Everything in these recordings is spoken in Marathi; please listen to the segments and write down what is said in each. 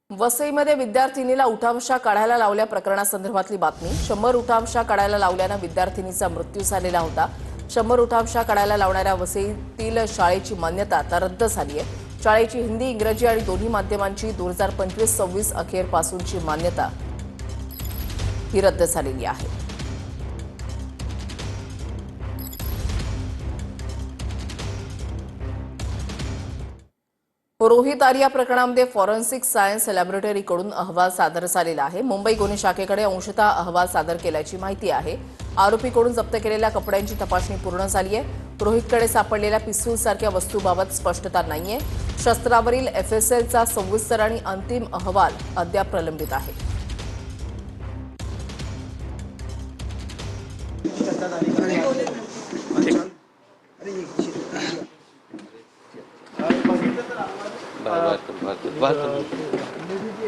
वसईमध्ये विद्यार्थिनीला उठाबशा काढायला लावल्या प्रकरणासंदर्भातली बातमी। 100 उठाबशा काढायला लावल्यानं विद्यार्थिनीचा मृत्यू झालेला होता। 100 उठाबशा काढायला लावणाऱ्या वसईतील शाळेची मान्यता आता रद्द झाली आहे। शाळेची हिंदी, इंग्रजी आणि दोन्ही माध्यमांची 2025-26 अखेरपासूनची मान्यता ही रद्द झालेली आहे। रोहित आर्या प्रकरणामध्ये फॉरेन्सिक सायन्स लॅबोरेटरीकडून अहवाल सादर झालेला आहे। मुंबई गुन्हे शाखेकडे अंशतः अहवाल सादर केल्याची माहिती आहे। आरोपीकडून जप्त केलेल्या कपड्यांची तपासणी पूर्ण झाली आहे। रोहितकडे सापडलेल्या पिस्तूलसारख्या वस्तूबाबत स्पष्टता नाहीये। शस्त्रावरील एफएसएलचा सविस्तर आणि अंतिम अहवाल अद्याप प्रलंबित आहे।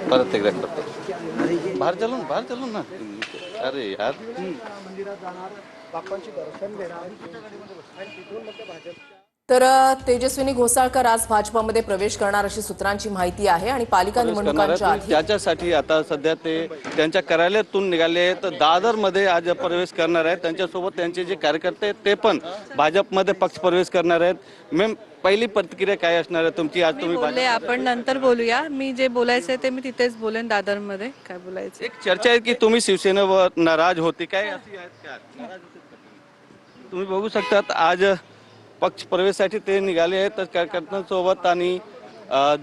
परत एकदा करतो। बाहेर चलून ना। अरे यार, तर तेजस्विनी घोसाळकर आज भाजपमध्ये प्रवेश करणार अशी सूत्रांची माहिती आहे आणि पालिका निवडणुकांच्या आधी त्याच्यासाठी आता सध्या ते त्यांच्या कार्यालयातून निघाले आहेत। दादरमध्ये आज प्रवेश करणार आहेत। त्यांच्यासोबत त्यांचे जे कार्यकर्ते आहेत ते पण भाजपमध्ये पक्ष प्रवेश करणार आहेत। मॅम, पहिली प्रतिक्रिया काय असणार आहे तुमची? आज तुम्ही बोलले, आपण नंतर बोलूया। मी जे बोलायचं ते मी तिथेच बोलेन, दादरमध्ये काय बोलायचं। एक चर्चा आहे की तुम्ही शिवसेनेवर नाराज होती, काय अशी आहेत का? तुम्ही बघू शकतात आज पक्ष प्रवेशासाठी ते निघाले आहेत कार्यकर्त्यांसोबत आणि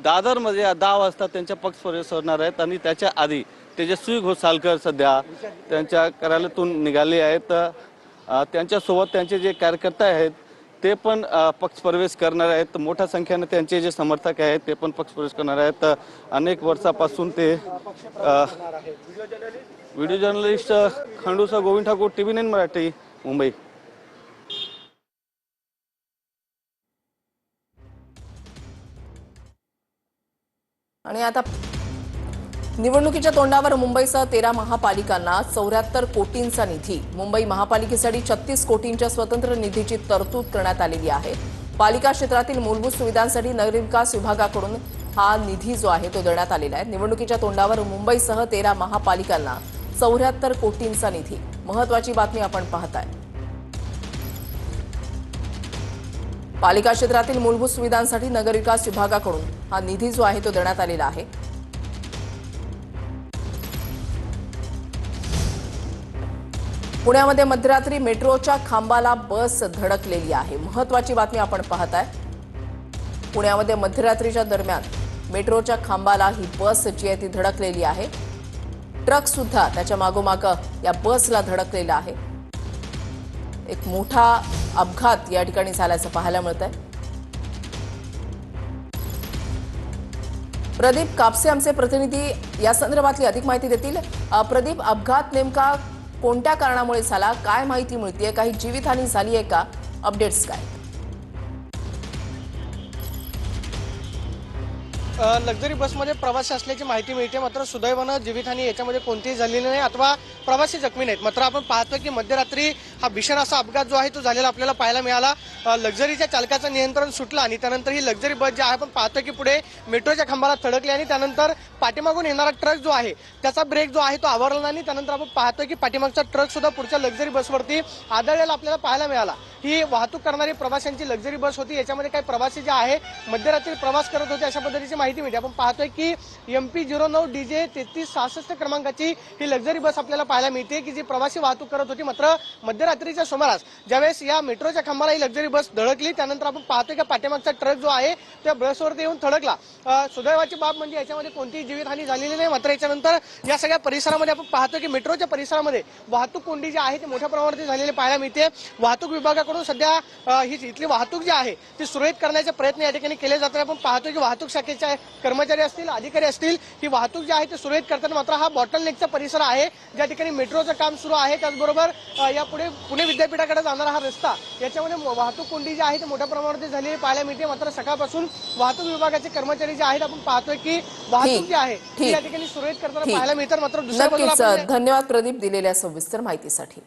दादरमध्ये 10 वाजता त्यांच्या पक्ष प्रवेश होणार आहेत आणि त्याच्या आधी तेजस्वी घोसाळकर सध्या त्यांच्या कार्यालयातून निघाले आहेत। त्यांच्यासोबत त्यांचे जे कार्यकर्ते आहेत ते पण पक्ष प्रवेश करणार आहेत। मोठ्या संख्येने त्यांचे जे समर्थक आहेत ते पण पक्ष प्रवेश करणार आहेत। अनेक वर्षापासून ते video journalist Khandusa Govind Thakur, TV9 Marathi, Mumbai. आणि आता निवडणुकीच्या तोंडावर मुंबईसह 13 महापालिकांना 74 कोटींचा निधी। मुंबई महापालिकेसाठी 36 कोटींच्या स्वतंत्र निधीची तरतूद करण्यात आलेली आहे। पालिका क्षेत्रातील मूलभूत सुविधांसाठी नगरविकास विभागाकडून हा निधी जो आहे तो देण्यात आलेला आहे। निवडणुकीच्या तोंडावर मुंबईसह 13 महापालिकांना 74 कोटींचा निधी। महत्त्वाची बातमी आपण पाहताय। पालिका क्षेत्रातील मूलभूत सुविधांसाठी नगरविकास विभागाकडून हा निधी जो आहे तो देण्यात आलेला आहे। पुण्यामध्ये मध्यरात्री मेट्रोच्या खांबाला बस धडकलेली आहे। महत्त्वाची बातमी आपण पाहताय। पुण्यामध्ये मध्यरात्रीच्या दरम्यान मेट्रोच्या खांबाला ही बस जी आहे ती धडकलेली आहे। ट्रक सुद्धा त्याच्या मागोमाग या बसला धडकलेला आहे। एक मोठा अपघात या ठिकाणी झाल्याचं पाहायला मिळत आहे। प्रदीप कापसे आमचे प्रतिनिधी या संदर्भातली अधिक माहिती देतील। प्रदीप, अपघात नेमका कोणत्या कारणामुळे झाला, काय माहिती मिळतेय? काही जीवितहानी झाली आहे का? अपडेट्स काय? लक्झरी बसमध्ये प्रवासी असल्याची माहिती मिळते, मात्र सुदैवानं जीवितहानी याच्यामध्ये कोणतीही झालेली नाही अथवा प्रवासी जखमी नाहीत। मात्र आपण पाहतो की मध्यरात्री हा भीषण असा अपघात जो आहे तो झालेला आपल्याला पाहायला मिळाला। लक्झरीच्या चालकाचं नियंत्रण सुटलं आणि त्यानंतर ही लक्झरी बस जी आहे आपण पाहतो की पुढे मेट्रोच्या खांबाला थडकली आणि त्यानंतर पाठीमागून येणारा ट्रक जो आहे त्याचा ब्रेक जो आहे तो आवरला नाही। त्यानंतर आपण पाहतोय की पाठीमागचा ट्रक सुद्धा पुढच्या लक्झरी बसवरती आदळलेला आपल्याला पाहायला मिळाला। ही वाहतूक करणारी प्रवाशांची लक्झरी बस होती। याच्यामध्ये काही प्रवासी जे आहे मध्यरात्री प्रवास करत होते अशा पद्धतीची माहिती मिळते। आपण पाहतोय की MP09 DJ 3366 क्रमांकाची ही लक्झरी बस आपल्याला पाहायला मिळते की जी प्रवासी वाहतूक करत होती। मात्र मध्यरात्रीच्या सुमारास ज्यावेळेस या मेट्रोच्या खांबाला ही लक्झरी बस धडकली त्यानंतर आपण पाहतोय की पाठीमागचा ट्रक जो आहे त्या बसवरती येऊन थडकला। सुदैवाची बाब म्हणजे याच्यामध्ये कोणतीही जीवितहानी झालेली नाही। मात्र याच्यानंतर या सगळ्या परिसरामध्ये आपण पाहतोय की मेट्रोच्या परिसरामध्ये वाहतूक कोंडी जी आहे ती मोठ्या प्रमाणात झालेली पाहायला मिळते। वाहतूक विभागाकडून सध्या ही इथली वाहतूक जी आहे ती सुरळीत करण्याचे प्रयत्न या ठिकाणी केले जातात। आपण पाहतोय की वाहतूक शाखेच्या कर्मचारी असतील, अधिकारी असतील, ही वाहतूक जी आहे ती सुरळीत करतात। मात्र हा बॉटलनेकचा परिसर आहे ज्या ठिकाणी मेट्रोचं काम सुरू आहे, त्याचबरोबर यापुढे पुणे विद्यापीठाकडे जाणारा हा रस्ता याच्यामध्ये वाहतूक कोंडी जी आहे ती मोठ्या प्रमाणात झालेली पाहायला मिळते। मात्र सकाळपासून वाहतूक विभागाचे कर्मचारी जे आहेत आपण पाहतोय की वाहतूक जी आहे ती या ठिकाणी सुरळीत करताना पाहायला मिळतात। मात्र दुसऱ्या बाजूला धन्यवाद प्रदीप दिलेल्या सविस्तर माहितीसाठी।